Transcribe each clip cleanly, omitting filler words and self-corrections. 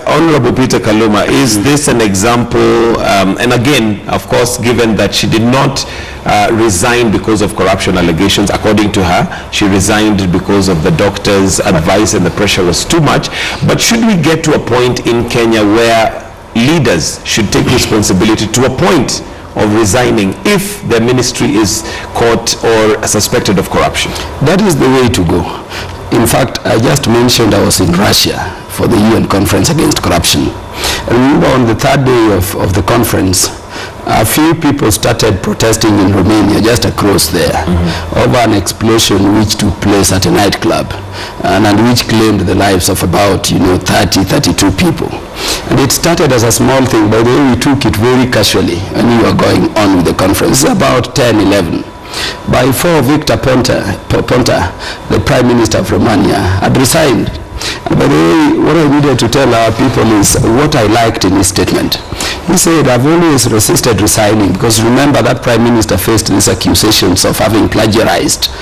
Honorable Peter Kaluma, is this an example, and again, of course, given that she did not resign because of corruption allegations, according to her, she resigned because of the doctor's advice and the pressure was too much, but should we get to a point in Kenya where leaders should take responsibility to a point of resigning if their ministry is caught or suspected of corruption? That is the way to go. In fact, I just mentioned I was in Russia for the UN conference against corruption. I remember on the third day of the conference, a few people started protesting in Romania, just across there, over an explosion which took place at a nightclub and which claimed the lives of about 32 people. And it started as a small thing. By the way, we took it very casually when we were going on with the conference, about 10, 11. By 4, Victor Ponta, the Prime Minister of Romania, had resigned. And by the way, what I needed to tell our people is what I liked in his statement. He said, I've always resisted resigning because remember that Prime Minister faced these accusations of having plagiarized,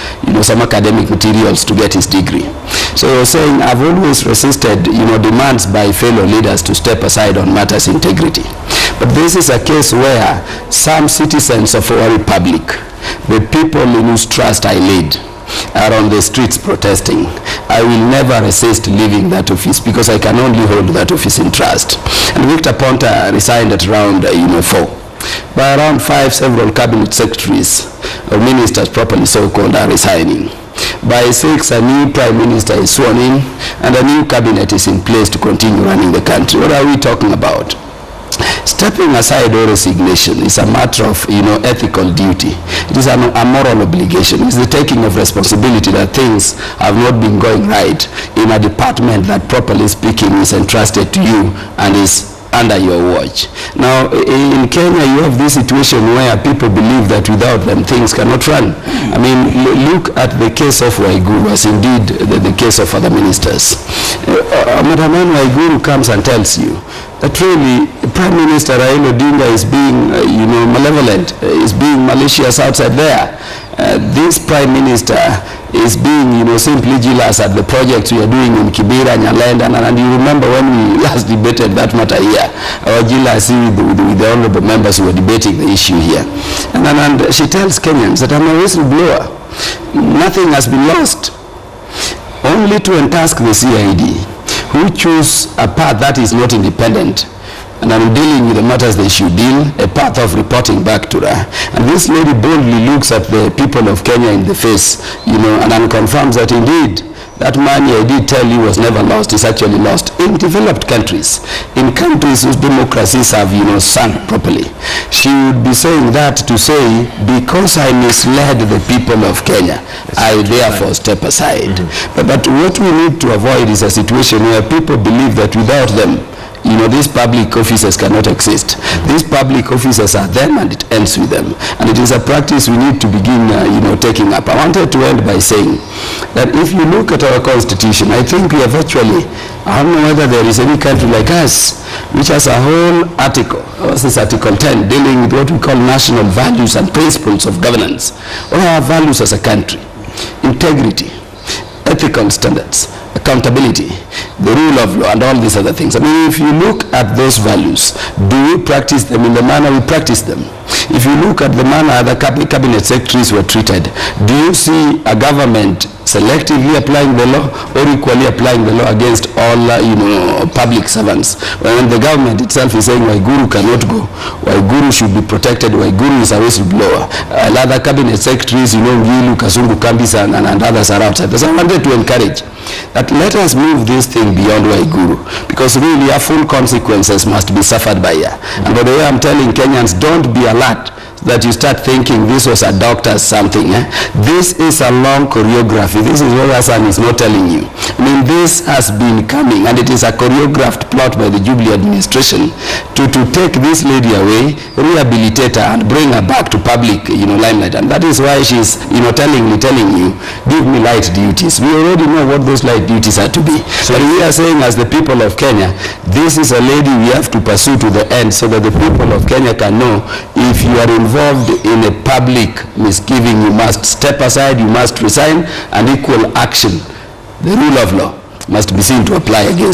some academic materials to get his degree. So he was saying, I've always resisted, demands by fellow leaders to step aside on matters of integrity. But this is a case where some citizens of our republic, the people in whose trust I lead, are on the streets protesting. I will never resist leaving that office because I can only hold that office in trust. And Victor Ponta resigned at around 4. By around 5, several cabinet secretaries or ministers, properly so-called, are resigning. By 6, a new prime minister is sworn in and a new cabinet is in place to continue running the country. What are we talking about? Stepping aside or resignation is a matter of ethical duty. It is a moral obligation. It's the taking of responsibility that things have not been going right in a department that, properly speaking, is entrusted to you and is under your watch. Now, in Kenya, you have this situation where people believe that without them, things cannot run. I mean, look at the case of Waiguru, as indeed the case of other ministers. Madam Anne Waiguru comes and tells you that really Prime Minister Raila Odinga is being, malevolent, is being malicious outside there. This Prime Minister is being, simply jealous at the projects we are doing in Kibera, Nyalenda, and you remember when we last debated that matter here, our jealousy with the honorable members who were debating the issue here. And she tells Kenyans that I'm a whistleblower. Nothing has been lost. Only to entask the CID, who choose a path that is not independent, and I'm dealing with the matters they should deal, a path of reporting back to her. And this lady boldly looks at the people of Kenya in the face, and confirms that indeed, that money I did tell you was never lost, is actually lost in developed countries, in countries whose democracies have, sunk properly. She would be saying that to say, because I misled the people of Kenya, I therefore step aside. But what we need to avoid is a situation where people believe that without them, these public offices cannot exist. These public offices are them and it ends with them. And it is a practice we need to begin, taking up. I wanted to end by saying that if you look at our constitution, I think we have actually, I don't know whether there is any country like us which has a whole article, this is Article 10, dealing with what we call national values and principles of governance. What are our values as a country? Integrity, ethical standards, accountability, the rule of law, and all these other things. I mean, if you look at those values, do we practice them in the manner we practice them? If you look at the manner the cabinet secretaries were treated, do you see a government selectively applying the law or equally applying the law against all, public servants? When the government itself is saying Waiguru cannot go, Waiguru should be protected, Waiguru is a whistleblower. Other cabinet secretaries, Ngilu, Kazungu, Kambisa, and others are outside. So I wanted to encourage that let us move this thing beyond Waiguru, because really our full consequences must be suffered by her. And by the way, I'm telling Kenyans, don't be alert that you start thinking this was a doctor's something. This is a long choreography. This is what Hassan is not telling you. I mean, this has been coming, and it is a choreographed plot by the Jubilee administration to take this lady away, rehabilitate her, and bring her back to public, limelight. And that is why she's, telling you, give me light duties. We already know what those light duties are to be. So we are saying, as the people of Kenya, this is a lady we have to pursue to the end, so that the people of Kenya can know if you are involved in a public misgiving, you must step aside, you must resign, and equal action, the rule of law, must be seen to apply against